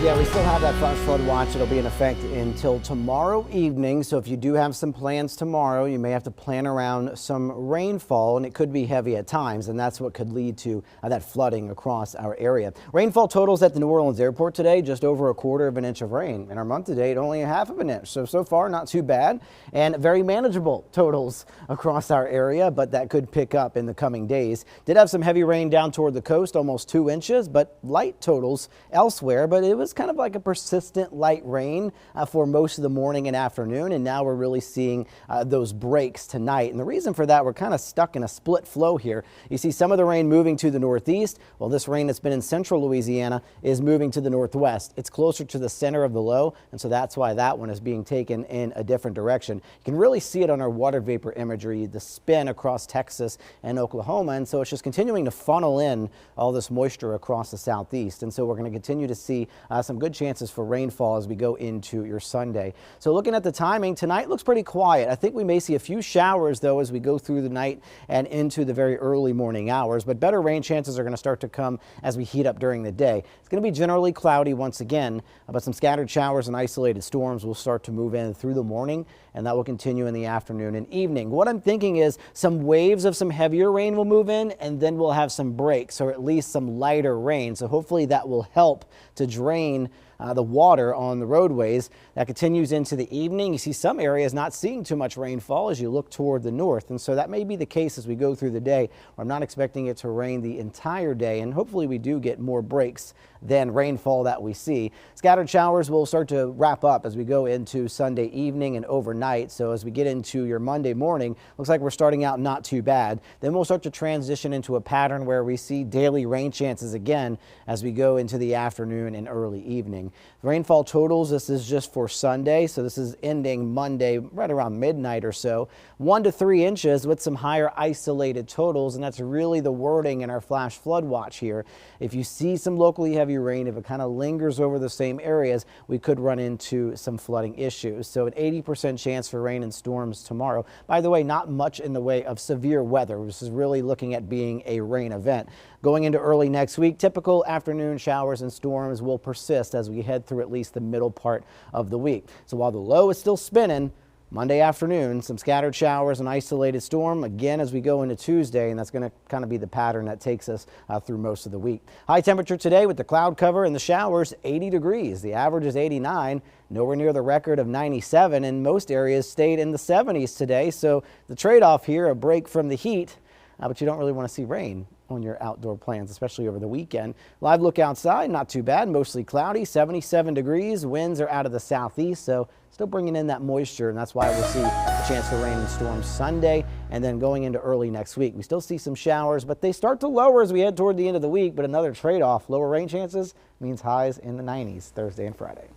Yeah, we still have that flash flood watch. It'll be in effect until tomorrow evening. So if you do have some plans tomorrow, you may have to plan around some rainfall, and it could be heavy at times, and that's what could lead to that flooding across our area. Rainfall totals at the New Orleans airport today, just over a quarter of an inch of rain. In our month to date, only a half of an inch. So far, not too bad, and very manageable totals across our area, but that could pick up in the coming days. Did have some heavy rain down toward the coast, almost 2 inches, but light totals elsewhere, but it was kind of like a persistent light rain for most of the morning and afternoon, and now we're really seeing those breaks tonight. And the reason for that, we're kind of stuck in a split flow here. You see some of the rain moving to the northeast, while this rain that's been in central Louisiana is moving to the northwest. It's closer to the center of the low, and so that's why that one is being taken in a different direction. You can really see it on our water vapor imagery, the spin across Texas and Oklahoma, and so it's just continuing to funnel in all this moisture across the southeast. And so we're going to continue to see some good chances for rainfall as we go into your Sunday. So looking at the timing, tonight looks pretty quiet. I think we may see a few showers though as we go through the night and into the very early morning hours, but better rain chances are going to start to come as we heat up during the day. It's going to be generally cloudy once again, but some scattered showers and isolated storms will start to move in through the morning, and that will continue in the afternoon and evening. What I'm thinking is some waves of some heavier rain will move in, and then we'll have some breaks, or at least some lighter rain. So hopefully that will help to drain the water on the roadways. That continues into the evening. You see some areas not seeing too much rainfall as you look toward the north, and so that may be the case as we go through the day. I'm not expecting it to rain the entire day, and hopefully we do get more breaks than rainfall that we see. Scattered showers will start to wrap up as we go into Sunday evening and overnight. So as we get into your Monday morning, looks like we're starting out not too bad. Then we'll start to transition into a pattern where we see daily rain chances again as we go into the afternoon and early evening. The rainfall totals, this is just for Sunday, so this is ending Monday right around midnight or so. 1 to 3 inches with some higher isolated totals, and that's really the wording in our flash flood watch here. If you see some locally heavy rain, if it kind of lingers over the same areas, we could run into some flooding issues. So an 80% chance for rain and storms tomorrow. By the way, not much in the way of severe weather. This is really looking at being a rain event. Going into early next week, typical afternoon showers and storms will persist as we head through at least the middle part of the week. So while the low is still spinning, Monday afternoon, some scattered showers and isolated storm again as we go into Tuesday, and that's going to kind of be the pattern that takes us through most of the week. High temperature today with the cloud cover and the showers, 80 degrees. The average is 89, nowhere near the record of 97, and most areas stayed in the 70s today. So the trade-off here, a break from the heat, but you don't really want to see rain on your outdoor plans, especially over the weekend. Live look outside, not too bad, mostly cloudy, 77 degrees. Winds are out of the southeast, so still bringing in that moisture, and that's why we'll see a chance for rain and storms Sunday and then going into early next week. We still see some showers, but they start to lower as we head toward the end of the week, but another trade-off, lower rain chances means highs in the 90s Thursday and Friday.